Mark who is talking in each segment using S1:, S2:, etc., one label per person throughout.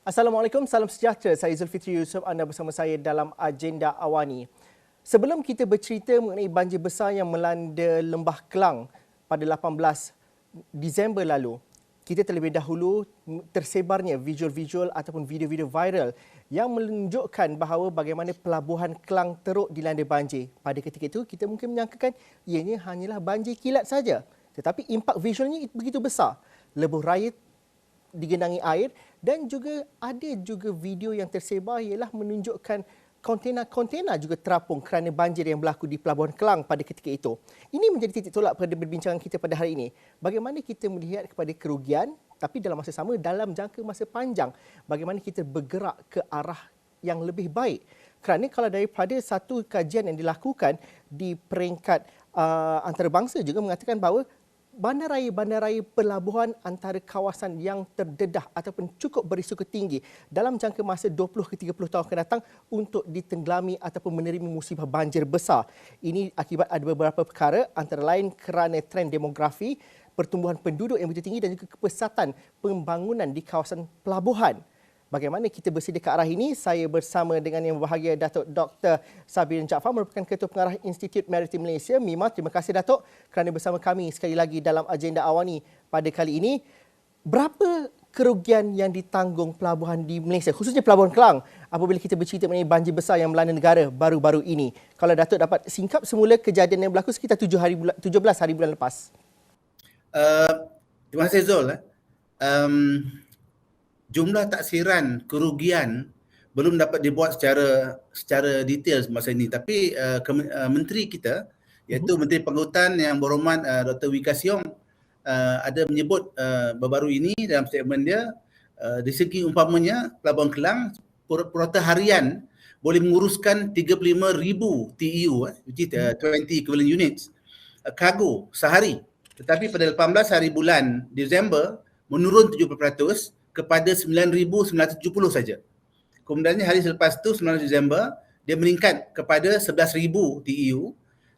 S1: Assalamualaikum, salam sejahtera. Saya Zulfitri Yusof, anda bersama saya dalam Agenda Awani. Sebelum kita bercerita mengenai banjir besar yang melanda Lembah Kelang pada 18 Disember lalu, kita terlebih dahulu tersebarnya visual-visual ataupun video-video viral yang menunjukkan bahawa bagaimana pelabuhan Kelang teruk dilanda banjir. Pada ketika itu, kita mungkin menyangkakan ianya hanyalah banjir kilat saja. Tetapi impak visualnya begitu besar. Lebuh raya digenangi air dan juga ada video yang tersebar ialah menunjukkan kontena-kontena juga terapung kerana banjir yang berlaku di Pelabuhan Kelang pada ketika itu. Ini menjadi titik tolak pada perbincangan kita pada hari ini. Bagaimana kita melihat kepada kerugian tapi dalam masa sama dalam jangka masa panjang bagaimana kita bergerak ke arah yang lebih baik. Kerana kalau daripada satu kajian yang dilakukan di peringkat antarabangsa juga mengatakan bahawa bandaraya-bandaraya pelabuhan antara kawasan yang terdedah ataupun cukup berisiko tinggi dalam jangka masa 20 ke 30 tahun akan datang untuk ditenggelami ataupun menerima musibah banjir besar. Ini akibat ada beberapa perkara antara lain kerana trend demografi, pertumbuhan penduduk yang begitu tinggi dan juga kepesatan pembangunan di kawasan pelabuhan. Bagaimana kita bersedia ke arah ini? Saya bersama dengan yang berbahagia Datuk Dr. Sabirin Jaafar merupakan Ketua Pengarah Institut Maritim Malaysia. MIMA, terima kasih Datuk kerana bersama kami sekali lagi dalam Agenda Awani pada kali ini. Berapa kerugian yang ditanggung pelabuhan di Malaysia, khususnya Pelabuhan Kelang apabila kita bercerita mengenai banjir besar yang melanda negara baru-baru ini? Kalau Datuk dapat singkap semula kejadian yang berlaku sekitar 17 hari bulan lepas.
S2: Terima kasih Zul. Jumlah taksiran kerugian belum dapat dibuat secara detail semasa ini, tapi menteri kita iaitu Menteri Penghutan yang berhormat Dr. Wika Siong ada menyebut baru-baru ini dalam statement dia di segi umpamanya Pelabuhan Kelang purata harian boleh menguruskan 35,000 TEU which is 20 equivalent units kargo sehari, tetapi pada 18 hari bulan Disember menurun 70% kepada 9,970 saja. Kemudiannya hari selepas tu 19 Disember dia meningkat kepada 11,000 TEU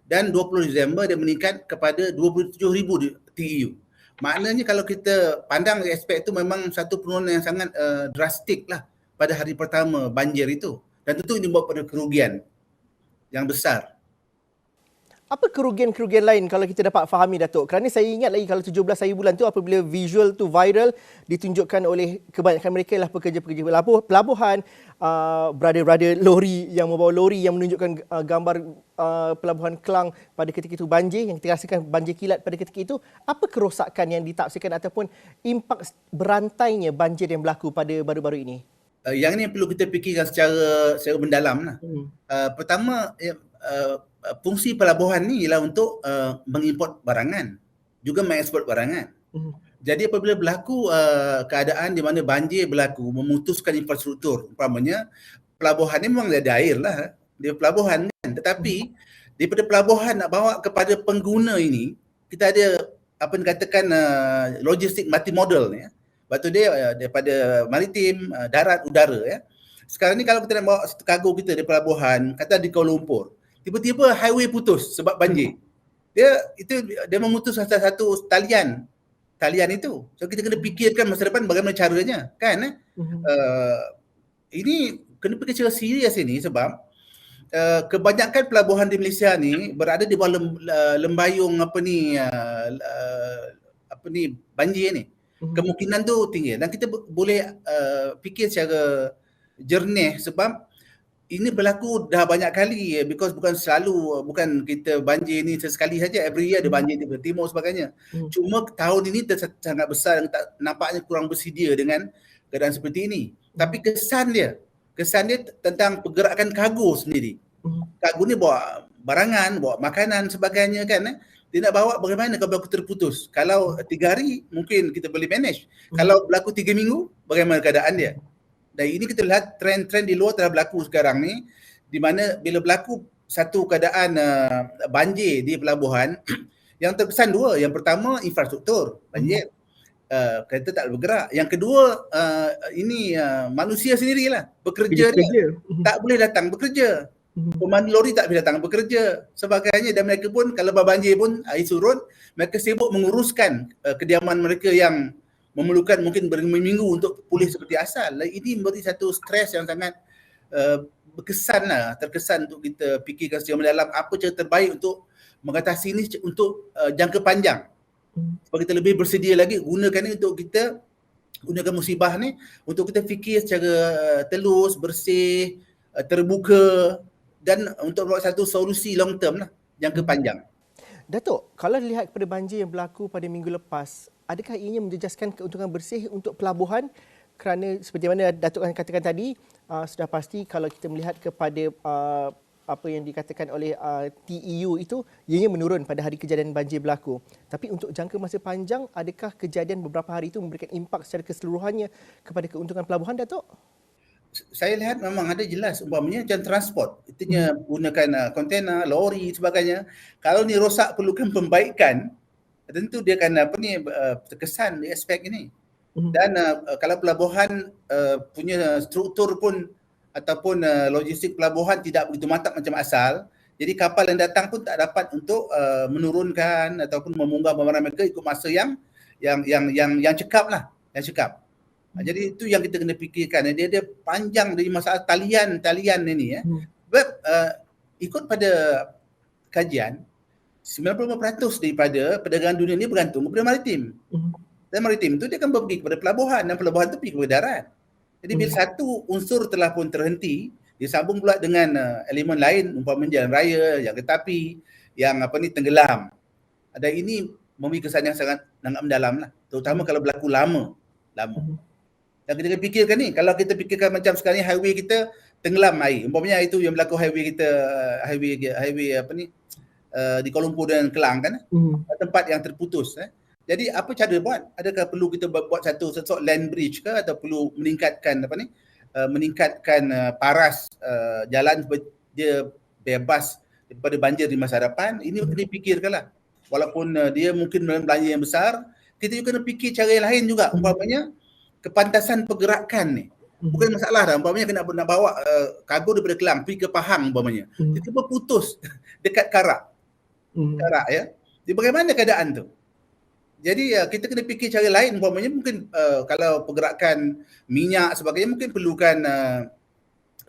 S2: dan 20 Disember dia meningkat kepada 27,000 TEU. Maknanya kalau kita pandang dari aspek itu memang satu penurunan yang sangat drastik lah pada hari pertama banjir itu, dan tentu ini membawa pada kerugian yang besar.
S1: Apa kerugian-kerugian lain kalau kita dapat fahami Datuk? Kerana saya ingat lagi kalau 17 hari bulan tu apabila visual tu viral ditunjukkan oleh kebanyakan mereka ialah pekerja-pekerja pelabuhan, brother-brother lori yang membawa lori yang menunjukkan gambar Pelabuhan Kelang pada ketika itu banjir, yang kita rasakan banjir kilat pada ketika itu. Apa kerosakan yang ditafsirkan ataupun impak berantainya banjir yang berlaku pada baru-baru ini?
S2: Yang ini perlu kita fikirkan secara mendalam lah. Pertama, fungsi pelabuhan ni ialah untuk mengimport barangan, juga mengeksport barangan. Jadi apabila berlaku keadaan di mana banjir berlaku, memutuskan infrastruktur, umpamanya pelabuhan ni memang ada air lah, dia pelabuhan kan, tetapi daripada pelabuhan nak bawa kepada pengguna ini, kita ada apa yang dikatakan logistik multimodal ni. Sebab tu dia daripada maritim, darat, udara ya. Sekarang ni kalau kita nak bawa kargo kita dari pelabuhan, kata di Kuala Lumpur, tiba-tiba highway putus sebab banjir. Dia memutus satu talian itu. So kita kena fikirkan masa depan bagaimana caranya, kan? Ini kena fikir secara serius ini sebab kebanyakan pelabuhan di Malaysia ni berada di bawah lembayung banjir ni. Kemungkinan tu tinggi dan kita boleh fikir secara jernih sebab ini berlaku dah banyak kali because bukan kita banjir ni sesekali saja, every year ada banjir di timur sebagainya. Cuma tahun ini sangat besar dan nampaknya kurang bersedia dengan keadaan seperti ini. Tapi kesan dia tentang pergerakan kargo sendiri. Kargo ni bawa barangan, bawa makanan sebagainya kan. Dia nak bawa bagaimana kalau berlaku terputus. Kalau 3 hari mungkin kita boleh manage. Kalau berlaku 3 minggu bagaimana keadaan dia. Dan ini kita lihat trend-trend di luar telah berlaku sekarang ni, di mana bila berlaku satu keadaan banjir di pelabuhan, yang terkesan dua. Yang pertama infrastruktur, banjir, kereta tak bergerak. Yang kedua manusia sendirilah, pekerja dia tak boleh datang bekerja. Pemandu lori tak boleh datang bekerja sebagainya, dan mereka pun kalau banjir pun air surut, mereka sibuk menguruskan kediaman mereka yang memerlukan mungkin berminggu untuk pulih seperti asal. Ini memberi satu stres yang sangat berkesan lah, terkesan untuk kita fikirkan secara mendalam apa cara terbaik untuk mengatasi ini untuk jangka panjang. Supaya kita lebih bersedia lagi gunakan ini untuk kita gunakan musibah ni untuk kita fikir secara telus, bersih, terbuka dan untuk buat satu solusi long term lah, jangka panjang.
S1: Datuk, kalau dilihat kepada banjir yang berlaku pada minggu lepas, adakah ianya menjejaskan keuntungan bersih untuk pelabuhan? Kerana seperti mana Datuk katakan tadi, sudah pasti kalau kita melihat kepada apa yang dikatakan oleh TEU itu, ianya menurun pada hari kejadian banjir berlaku. Tapi untuk jangka masa panjang, adakah kejadian beberapa hari itu memberikan impak secara keseluruhannya kepada keuntungan pelabuhan, Datuk?
S2: Saya lihat memang ada jelas umpamanya macam transport, itunya gunakan kontainer, lori sebagainya. Kalau ni rosak perlukan pembaikan, tentu dia akan terkesan di aspek ini. Dan kalau pelabuhan punya struktur pun ataupun logistik pelabuhan tidak begitu mantap macam asal, jadi kapal yang datang pun tak dapat untuk menurunkan ataupun memunggah barang mereka ikut masa yang cekap lah, yang cekap. Jadi itu yang kita kena fikirkan. Dia panjang dari masalah talian ini ya. Sebab ikut pada kajian 95% daripada perdagangan dunia ni bergantung kepada maritim. Dan maritim itu dia akan pergi kepada pelabuhan dan pelabuhan itu pergi kepada darat. Jadi bila satu unsur telah pun terhenti, disambung pula dengan elemen lain umpamanya jalan raya, yang kereta api, yang tenggelam. Dan ini memberi kesan yang sangat mendalam lah. Terutama kalau berlaku lama. Dan kita fikirkan ni, kalau kita fikirkan macam sekarang ni highway kita tenggelam air. Umpamanya itu yang berlaku highway kita, highway di Kuala Lumpur dan Kelang kan, tempat yang terputus. Jadi apa cara buat? Adakah perlu kita buat satu land bridge ke, atau perlu meningkatkan meningkatkan paras jalan supaya dia bebas daripada banjir di masa hadapan? Ini kena fikirkanlah. Walaupun dia mungkin belanja yang besar, kita juga kena fikir cara yang lain juga. Umpamanya kepantasan pergerakan ni. Bukan masalah dah. Umpamanya kena nak bawa kargo daripada Kelang pergi ke Pahang umpamanya. Tiba-tiba putus dekat Karak. Karak ya. Jadi bagaimana keadaan tu? Jadi kita kena fikir cara lain. Umpamanya mungkin kalau pergerakan minyak sebagainya mungkin perlukan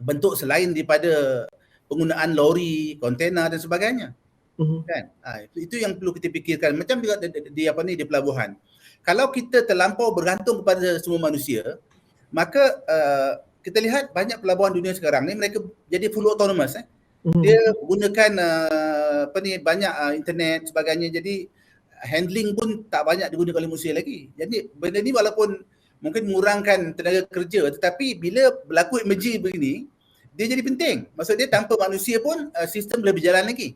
S2: bentuk selain daripada penggunaan lori, kontainer dan sebagainya. Kan? Itu yang perlu kita fikirkan. Macam juga di pelabuhan. Kalau kita terlampau bergantung kepada semua manusia, maka kita lihat banyak pelabuhan dunia sekarang ni mereka jadi full autonomous. Dia gunakan banyak internet sebagainya, jadi handling pun tak banyak digunakan oleh manusia lagi. Jadi benda ni walaupun mungkin mengurangkan tenaga kerja, tetapi bila berlaku emergency begini, dia jadi penting. Maksud dia tanpa manusia pun sistem boleh berjalan lagi.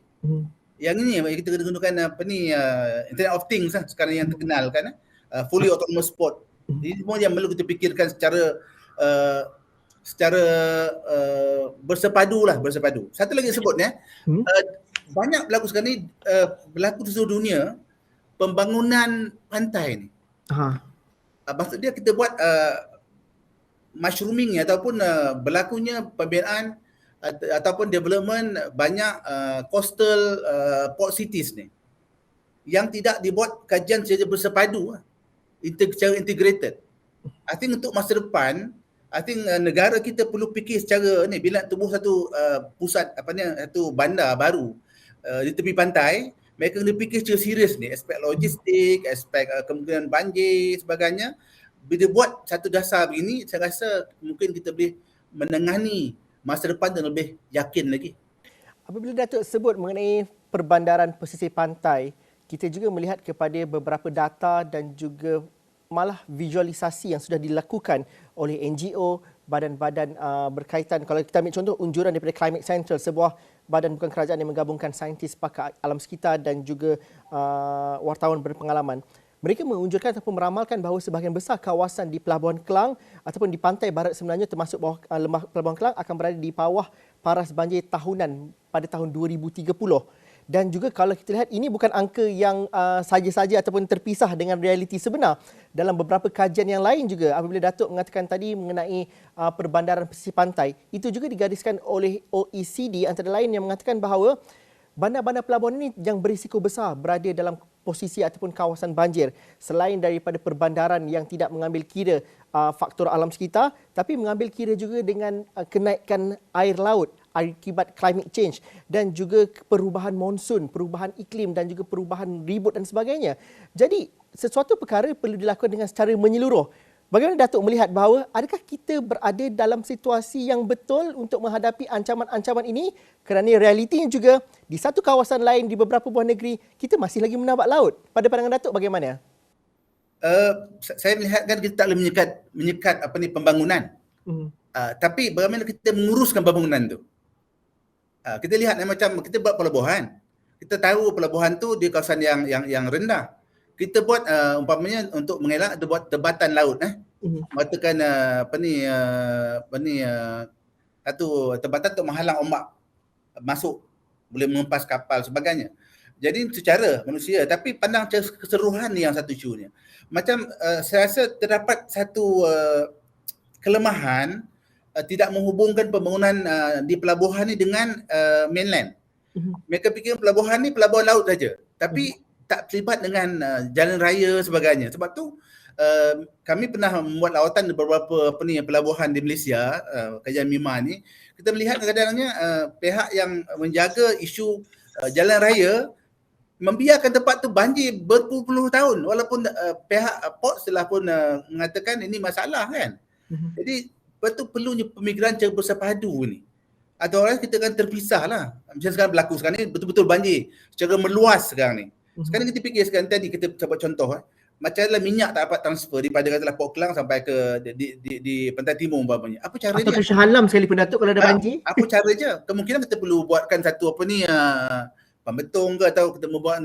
S2: Yang ini kita kena gunakan Internet of Things sekarang yang terkenal kan, fully autonomous port. Ini semua yang perlu kita fikirkan secara bersepadu. Satu lagi sebutnya, banyak berlaku sekarang ni, berlaku di seluruh dunia pembangunan pantai ni. Maksud dia kita buat mushrooming ataupun berlakunya pembinaan ataupun development banyak coastal port cities ni yang tidak dibuat kajian secara bersepadu, secara integrated. I think untuk masa depan, I think negara kita perlu fikir secara ni, bila tumbuh satu pusat satu bandar baru di tepi pantai, mereka kena fikir secara serius ni, aspek logistik, aspek kemungkinan banjir sebagainya. Bila buat satu dasar begini, saya rasa mungkin kita boleh menangani masa depan dan lebih yakin lagi.
S1: Apabila Datuk sebut mengenai perbandaran pesisir pantai, kita juga melihat kepada beberapa data dan juga malah visualisasi yang sudah dilakukan oleh NGO, badan-badan berkaitan. Kalau kita ambil contoh unjuran daripada Climate Central, sebuah badan bukan kerajaan yang menggabungkan saintis, pakar alam sekitar dan juga wartawan berpengalaman. Mereka menunjukkan ataupun meramalkan bahawa sebahagian besar kawasan di Pelabuhan Kelang ataupun di pantai barat sebenarnya termasuk bawah lembah Pelabuhan Kelang akan berada di bawah paras banjir tahunan pada tahun 2030. Dan juga kalau kita lihat, ini bukan angka yang saja-saja ataupun terpisah dengan realiti sebenar. Dalam beberapa kajian yang lain juga, apabila Datuk mengatakan tadi mengenai perbandaran pesisir pantai, itu juga digariskan oleh OECD antara lain yang mengatakan bahawa bandar-bandar pelabuhan ini yang berisiko besar berada dalam posisi ataupun kawasan banjir, selain daripada perbandaran yang tidak mengambil kira faktor alam sekitar, tapi mengambil kira juga dengan kenaikan air laut akibat climate change dan juga perubahan monsun, perubahan iklim dan juga perubahan ribut dan sebagainya. Jadi sesuatu perkara perlu dilakukan dengan secara menyeluruh. Bagaimana Datuk melihat bahawa adakah kita berada dalam situasi yang betul untuk menghadapi ancaman-ancaman ini, kerana realitinya juga di satu kawasan lain di beberapa buah negeri kita masih lagi menambak laut. Pada pandangan Datuk bagaimana?
S2: Saya melihat kan kita tak boleh menyekat pembangunan. Tapi bagaimana kita menguruskan pembangunan tu? Kita lihat macam kita buat pelabuhan. Kita tahu pelabuhan tu di kawasan yang rendah. Kita buat umpamanya untuk mengelak kita buat tebatan laut mengatakan satu tebatan untuk menghalang ombak masuk, boleh mengempas kapal sebagainya. Jadi secara manusia, tapi pandang keseluruhan ni yang satu isunya. Macam saya rasa terdapat satu kelemahan tidak menghubungkan pembangunan di pelabuhan ni dengan mainland. Mereka fikir pelabuhan ni pelabuhan laut saja, tapi tak terlibat dengan jalan raya sebagainya. Sebab tu kami pernah membuat lawatan di beberapa pelabuhan di Malaysia, kajian MIMA ni, kita melihat kadang-kadangnya pihak yang menjaga isu jalan raya membiarkan tempat tu banjir berpuluh-puluh tahun walaupun pihak port telah pun mengatakan ini masalah kan. Jadi betul perlunya pemikiran cara bersepadu ni. Atau orang kita kan terpisah lah. Macam sekarang berlaku sekarang ni betul-betul banjir secara meluas sekarang ni. Sekarang kita fikir sekarang tadi kita buat contoh macam dalam minyak tak dapat transfer daripada katalah Port Klang sampai ke di pantai timur umpamanya. Apa cara dia?
S1: Atau ke Shah Alam sekalipun Datuk kalau ada banjir.
S2: Apa cara je? Kemungkinan kita perlu buatkan satu pembetung ke atau kita membuat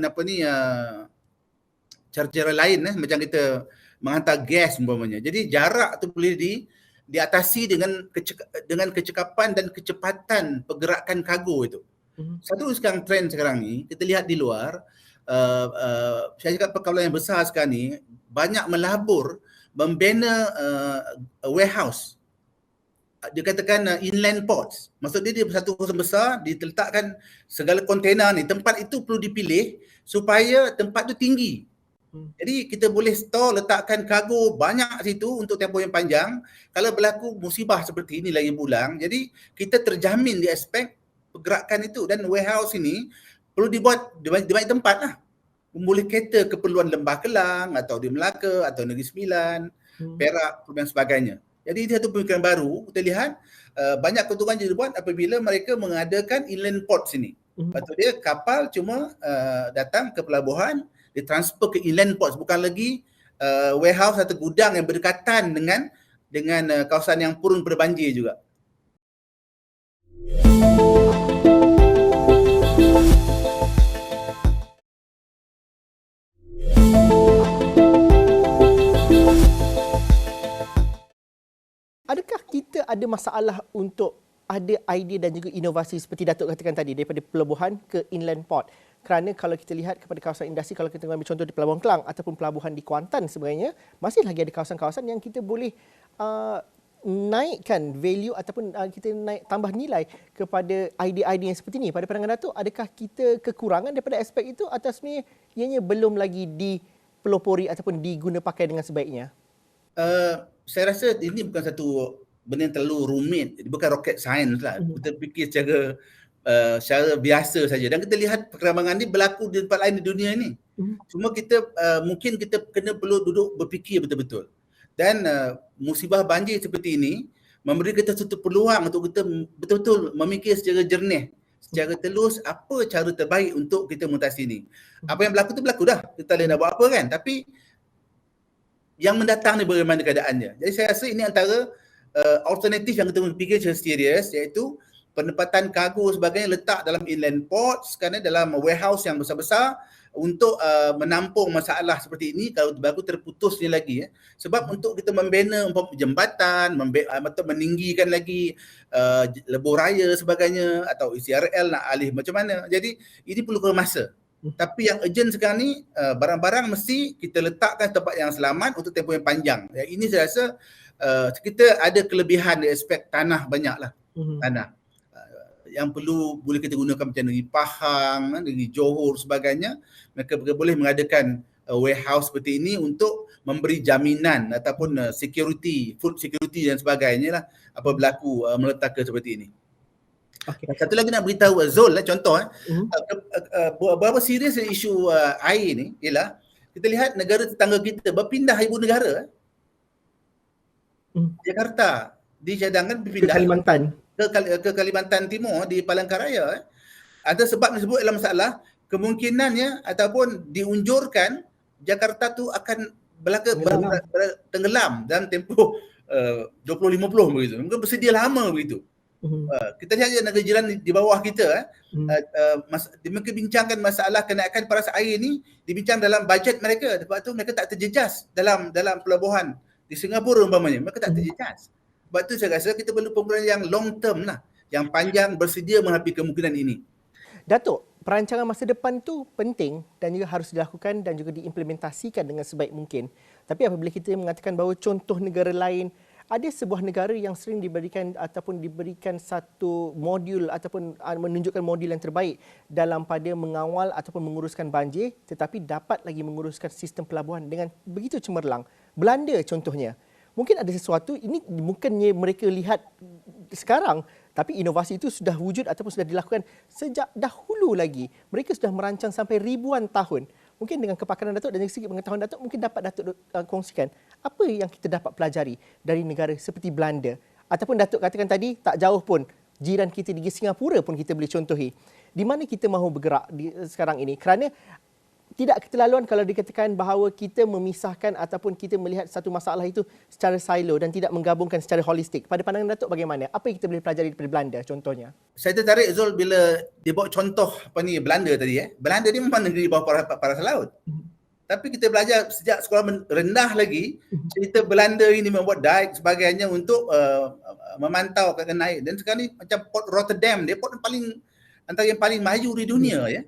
S2: cara-cara lain macam kita menghantar gas umpamanya. Jadi jarak tu boleh diatasi dengan kecekapan dan kecepatan pergerakan kargo itu. Satu sekarang trend sekarang ni kita lihat di luar, saya cakap perkawalan yang besar sekarang ni banyak melabur membina warehouse. Dia katakan inland ports. Maksud dia satu kawasan besar diletakkan segala kontainer ni. Tempat itu perlu dipilih supaya tempat tu tinggi. Jadi kita boleh store, letakkan kargo banyak situ untuk tempoh yang panjang. Kalau berlaku musibah seperti ini lagi berulang, jadi kita terjamin di aspek pergerakan itu. Dan warehouse ini perlu dibuat di banyak tempat lah. Boleh cater keperluan Lembah Kelang atau di Melaka atau Negeri Sembilan, Perak dan sebagainya. Jadi ini satu pemikiran baru. Kita lihat banyak keuntungan yang dibuat apabila mereka mengadakan inland ports ini. Lepas dia kapal cuma datang ke pelabuhan, ditransfer ke inland ports, bukan lagi warehouse atau gudang yang berdekatan dengan kawasan yang purun berbanjir juga.
S1: Adakah kita ada masalah untuk ada idea dan juga inovasi seperti Datuk katakan tadi daripada pelabuhan ke inland port? Kerana kalau kita lihat kepada kawasan industri, kalau kita ambil contoh di Pelabuhan Kelang ataupun pelabuhan di Kuantan sebenarnya, masih lagi ada kawasan-kawasan yang kita boleh naikkan value ataupun kita naik tambah nilai kepada idea-idea yang seperti ini. Pada pandangan Datuk, adakah kita kekurangan daripada aspek itu atau sebenarnya ianya belum lagi dipelopori ataupun diguna pakai dengan sebaiknya?
S2: Saya rasa ini bukan satu benda yang terlalu rumit, bukan rocket science lah. Kita fikir secara biasa saja. Dan kita lihat perkembangan ini berlaku di tempat lain di dunia ini. Cuma kita mungkin kita perlu duduk berfikir betul-betul. Dan musibah banjir seperti ini memberi kita satu peluang untuk kita betul-betul memikir secara jernih, secara telus apa cara terbaik untuk kita mengatasi ini. Apa yang berlaku tu berlaku dah. Kita tak boleh nak buat apa kan. Tapi yang mendatang ni bagaimana keadaannya. Jadi saya rasa ini antara alternatif yang kita fikir secara serius, iaitu penempatan kargo sebagainya letak dalam inland ports, kerana dalam warehouse yang besar-besar untuk menampung masalah seperti ini kalau baru terputusnya lagi. Sebab untuk kita membina jembatan, atau meninggikan lagi lebuh raya sebagainya, atau ECRL nak alih macam mana. Jadi ini perlukan masa. Tapi yang urgent sekarang ni, barang-barang mesti kita letakkan tempat yang selamat untuk tempoh yang panjang. Ini saya rasa kita ada kelebihan di aspek tanah banyaklah. Tanah. yang perlu boleh kita gunakan macam negeri Pahang, negeri Johor sebagainya, mereka boleh mengadakan warehouse seperti ini untuk memberi jaminan ataupun security, food security dan sebagainya lah apabila berlaku malapetaka seperti ini.
S1: Okay.
S2: Satu lagi nak beritahu Zul lah, contoh berapa serius isu air ni ialah kita lihat negara tetangga kita berpindah ibu negara. Jakarta dicadangkan berpindah
S1: ke Kalimantan,
S2: ke Kalimantan Timur di Palangkaraya. Ada sebab disebut dalam masalah kemungkinannya ataupun diunjurkan Jakarta tu akan tenggelam dalam tempoh 2050 begitu. Mungkin bersedia lama begitu. Kita lihat negara jiran di bawah kita mereka bincangkan masalah kenaikan paras air ni dibincang dalam bajet mereka, sebab tu mereka tak terjejas dalam pelabuhan di Singapura umpamanya, mereka tak terjejas. Sebab tu saya rasa kita perlu pembangunan yang long term lah, yang panjang, bersedia menghadapi kemungkinan ini.
S1: Datuk, perancangan masa depan tu penting dan juga harus dilakukan dan juga diimplementasikan dengan sebaik mungkin. Tapi apabila kita mengatakan bahawa contoh negara lain, ada sebuah negara yang sering diberikan satu modul ataupun menunjukkan modul yang terbaik dalam pada mengawal ataupun menguruskan banjir, tetapi dapat lagi menguruskan sistem pelabuhan dengan begitu cemerlang. Belanda contohnya. Mungkin ada sesuatu, ini bukannya mereka lihat sekarang, tapi inovasi itu sudah wujud ataupun sudah dilakukan sejak dahulu lagi. Mereka sudah merancang sampai ribuan tahun. Mungkin dengan kepakaran Datuk dan segi pengetahuan Datuk, mungkin dapat Datuk kongsikan apa yang kita dapat pelajari dari negara seperti Belanda. Ataupun Datuk katakan tadi, tak jauh pun jiran kita di Singapura pun kita boleh contohi. Di mana kita mahu bergerak sekarang ini? Kerana tidak keterlaluan kalau dikatakan bahawa kita memisahkan ataupun kita melihat satu masalah itu secara silo dan tidak menggabungkan secara holistik. Pada pandangan Datuk bagaimana? Apa yang kita boleh pelajari daripada Belanda contohnya?
S2: Saya tertarik Zul bila dia bawa contoh Belanda tadi. Belanda ni memang negeri bawah paras laut. Tapi kita belajar sejak sekolah rendah lagi, cerita Belanda ini membuat dike sebagainya untuk memantau keadaan air. Dan sekarang ni macam Port Rotterdam, dia port antara yang paling maju di dunia ya.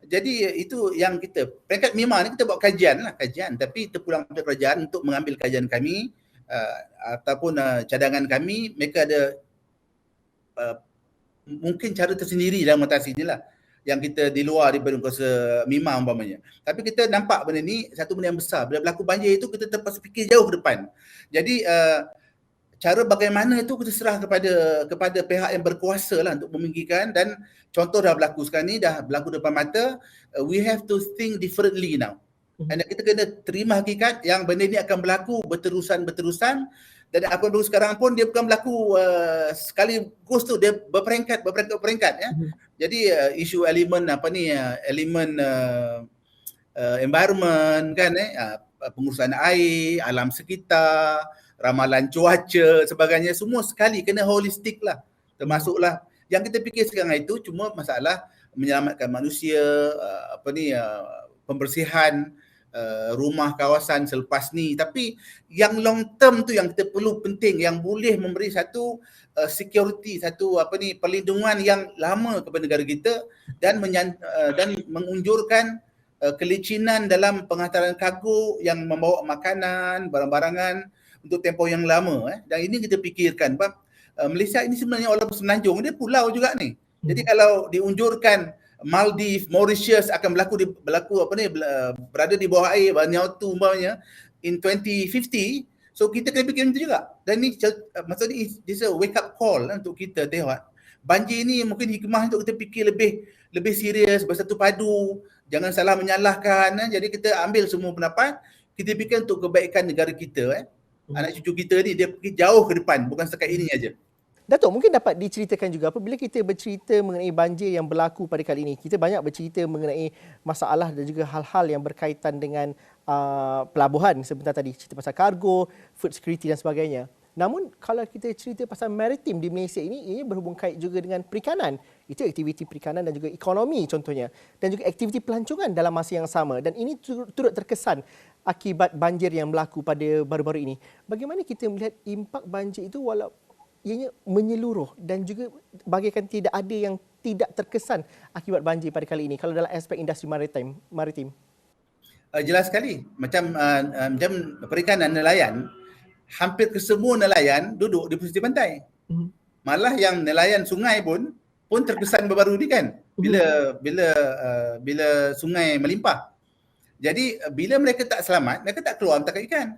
S2: Jadi itu yang kita, peringkat memang ni kita buat kajian, tapi kita pulang ke kerajaan untuk mengambil kajian kami ataupun cadangan kami. Mereka ada mungkin cara tersendiri dalam mengatasi ni lah, yang kita di luar daripada kuasa MIMA umpamanya. Tapi kita nampak benda ni satu benda yang besar. Bila berlaku banjir itu kita terpaksa fikir jauh ke depan. Jadi cara bagaimana itu kita serah kepada pihak yang berkuasa lah untuk memikirkan, dan contoh dah berlaku sekarang ni, dah berlaku depan mata. We have to think differently now. Dan kita kena terima hakikat yang benda ni akan berlaku berterusan, dan apa yang berlaku sekarang pun dia bukan berlaku sekaligus tu, dia berperingkat ya. Jadi isu elemen environment kan, pengurusan air, alam sekitar, ramalan cuaca sebagainya, semua sekali kena holistik lah. Termasuklah yang kita fikir sekarang itu cuma masalah menyelamatkan manusia, pembersihan rumah kawasan selepas ni. Tapi yang long term tu yang kita perlu penting, yang boleh memberi satu security, satu perlindungan yang lama kepada negara kita, dan mengunjurkan kelicinan dalam penghantaran kargo yang membawa makanan, barang-barangan untuk tempoh yang lama. Dan ini kita fikirkan. Malaysia ini sebenarnya walaupun semenanjung, dia pulau juga ni. Jadi kalau diunjurkan Maldives, Mauritius akan berada di bawah air, Vanuatu umpamanya in 2050, so kita kena fikir macam tu juga. Dan ni maksudnya this a wake up call untuk kita tengok banjir ni mungkin hikmah untuk kita fikir lebih serius, bersatu padu, jangan salah menyalahkan. Jadi kita ambil semua pendapat, kita fikir untuk kebaikan negara kita. Anak cucu kita ni dia pergi jauh ke depan, bukan setakat ini aja.
S1: Datuk, mungkin dapat diceritakan juga apabila kita bercerita mengenai banjir yang berlaku pada kali ini, kita banyak bercerita mengenai masalah dan juga hal-hal yang berkaitan dengan pelabuhan sebentar tadi, cerita pasal kargo, food security dan sebagainya. Namun kalau kita cerita pasal maritim di Malaysia ini, ia berhubung kait juga dengan perikanan. Itu aktiviti perikanan dan juga ekonomi contohnya. Dan juga aktiviti pelancongan dalam masa yang sama. Dan ini turut terkesan akibat banjir yang berlaku pada baru-baru ini. Bagaimana kita melihat impak banjir itu walau ianya menyeluruh dan juga bagaikan tidak ada yang tidak terkesan akibat banjir pada kali ini kalau dalam aspek industri maritim?
S2: Jelas sekali. Macam perikanan nelayan, hampir kesemua nelayan duduk di pesisir pantai. Malah yang nelayan sungai pun pun terkesan baru-baru ni kan, bila sungai melimpah. Jadi bila mereka tak selamat, mereka tak keluar tangkap ikan.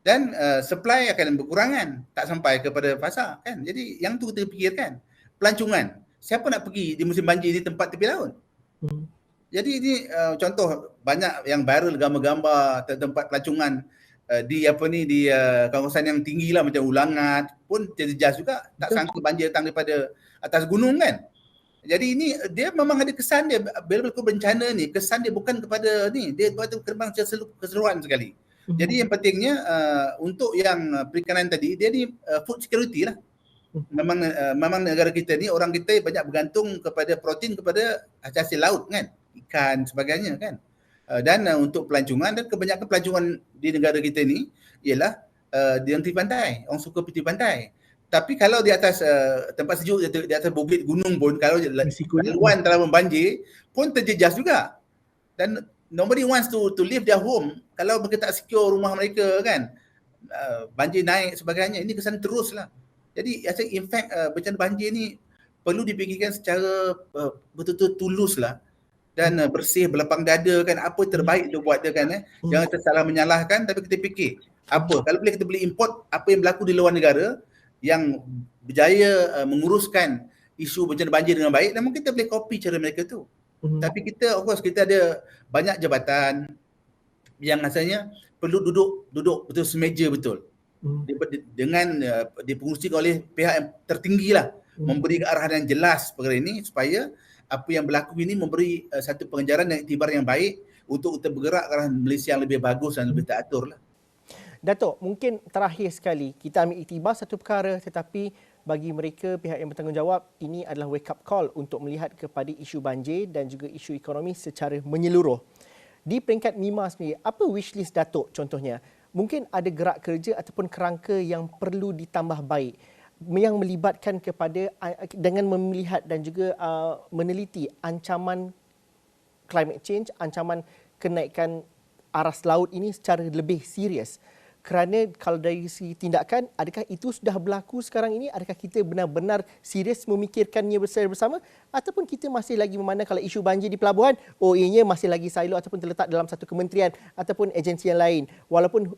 S2: Dan supply akan berkurangan, tak sampai kepada pasar kan. Jadi yang tu kita fikirkan. Pelancongan. Siapa nak pergi di musim banjir di tempat tepi laut? Jadi ini contoh banyak yang viral gambar-gambar tempat pelancongan di kawasan yang tinggi lah macam Ulangat pun terjejas juga. Tak sangka banjir datang daripada atas gunung kan. Jadi ini dia memang ada kesan dia bila berlaku bencana ni, kesan dia bukan kepada ni, dia terbang keseluruhan sekali. Jadi yang pentingnya untuk yang perikanan tadi, dia ni food security lah. Memang negara kita ni, orang kita banyak bergantung kepada protein kepada hasil laut kan, ikan sebagainya kan. Dan untuk pelancongan, dan kebanyakan pelancongan di negara kita ni ialah di tepi pantai, orang suka pergi pantai. Tapi kalau di atas tempat sejuk, di atas bukit gunung pun, kalau laluan telah membanjir pun terjejas juga. Dan nobody wants to leave their home kalau mereka tak secure rumah mereka kan. Banjir naik sebagainya, ini kesan terus lah. Jadi in fact bencana banjir ni perlu dipikirkan secara betul-betul tulus lah dan bersih, berlapang dada kan, apa terbaik tu buat dia kan. Jangan tersalah menyalahkan, tapi kita fikir apa, kalau boleh kita boleh import apa yang berlaku di luar negara yang berjaya menguruskan isu bencana banjir dengan baik, namun kita boleh copy cara mereka tu. Tapi kita, of course, kita ada banyak jabatan yang rasanya perlu duduk betul semeja betul. Dengan dipengurusikan oleh pihak yang tertinggi lah, memberi arahan yang jelas perkara ini supaya apa yang berlaku ini memberi satu pengejaran dan iktibar yang baik untuk kita bergerak ke arah Malaysia yang lebih bagus dan lebih teratur lah.
S1: Datuk, mungkin terakhir sekali, kita ambil iktibar satu perkara, tetapi bagi mereka, pihak yang bertanggungjawab, ini adalah wake up call untuk melihat kepada isu banjir dan juga isu ekonomi secara menyeluruh. Di peringkat MIMA sendiri, apa wishlist Datuk contohnya? Mungkin ada gerak kerja ataupun kerangka yang perlu ditambah baik, yang melibatkan kepada dengan melihat dan juga meneliti ancaman climate change, ancaman kenaikan aras laut ini secara lebih serius. Kerana kalau dari segi tindakan, adakah itu sudah berlaku sekarang ini? Adakah kita benar-benar serius memikirkannya bersama, ataupun kita masih lagi memandang kalau isu banjir di pelabuhan, ianya masih lagi silo ataupun terletak dalam satu kementerian ataupun agensi yang lain, walaupun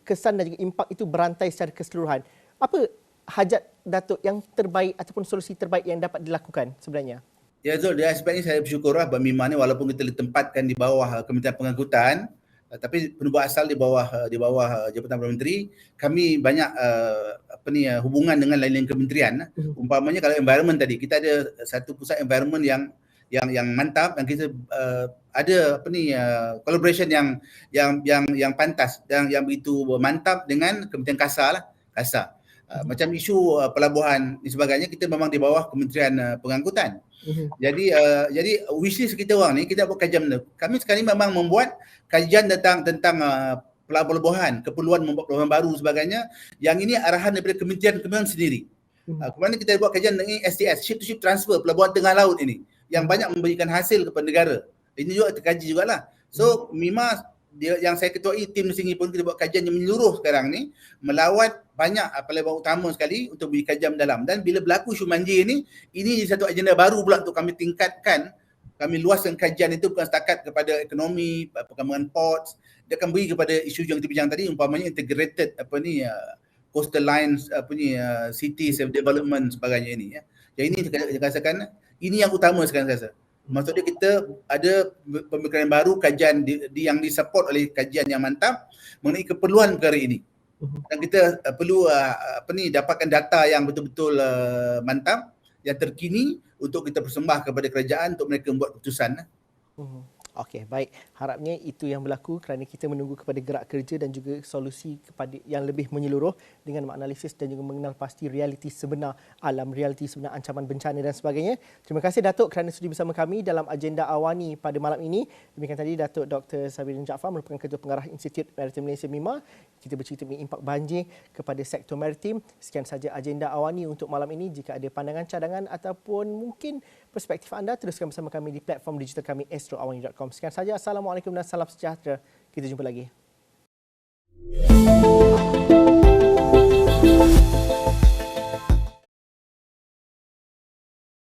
S1: kesan dan juga impak itu berantai secara keseluruhan. Apa hajat Datuk yang terbaik ataupun solusi terbaik yang dapat dilakukan sebenarnya?
S2: Ya Zul, di aspek ini saya bersyukur lah MIMA ni, walaupun kita ditempatkan di bawah Kementerian Pengangkutan, tapi penubuh asal di bawah Jabatan Perdana Menteri, kami banyak hubungan dengan lain-lain kementerian. Umpamanya kalau environment tadi, kita ada satu pusat environment yang mantap, dan kita ada collaboration yang pantas dan yang begitu mantap dengan Kementerian KASA lah, KASA. Macam isu pelabuhan dan sebagainya, kita memang di bawah Kementerian Pengangkutan. Jadi wishlist kita orang ni, kita buat kajian. Kami sekarang memang membuat kajian tentang pelabuhan, keperluan membuat pelabuhan baru sebagainya. Yang ini arahan daripada kementerian sendiri. Kemudian kita buat kajian dengan STS, ship to ship transfer, pelabuhan tengah laut ini, yang banyak memberikan hasil kepada negara. Ini juga terkaji jugalah. So MIMA yang saya ketuai, tim sini pun kita buat kajian yang menyeluruh sekarang ni, melawat banyak pelabuhan utama sekali untuk beri kajian mendalam. Dan bila berlaku isu banjir ni, ini satu agenda baru pula untuk kami tingkatkan, kami luaskan kajian itu bukan setakat kepada ekonomi, perkembangan ports, dia akan beri kepada isu yang kita bincang tadi, umpamanya integrated coastal lines, cities development sebagainya ini ya. Yang ini saya rasakan ini yang utama sekarang saya rasa. Maksudnya kita ada pemikiran baru, kajian yang disupport oleh kajian yang mantap mengenai keperluan perkara ini. Dan kita perlu dapatkan data yang betul-betul mantap, yang terkini untuk kita persembah kepada kerajaan untuk mereka membuat keputusan.
S1: Okey, baik. Harapnya itu yang berlaku kerana kita menunggu kepada gerak kerja dan juga solusi kepada yang lebih menyeluruh dengan menganalisis dan juga mengenal pasti realiti sebenar alam, realiti sebenar ancaman bencana dan sebagainya. Terima kasih Datuk kerana sudi bersama kami dalam agenda Awani pada malam ini. Demikian tadi Datuk Dr. Sabirin Jaafar merupakan Ketua Pengarah Institut Maritim Malaysia MIMA. Kita bercerita mengenai impak banjir kepada sektor maritim. Sekian saja agenda Awani untuk malam ini. Jika ada pandangan, cadangan ataupun mungkin perspektif anda, teruskan bersama kami di platform digital kami astroawani.com. Sekian saja. Assalamualaikum dan salam sejahtera. Kita jumpa lagi.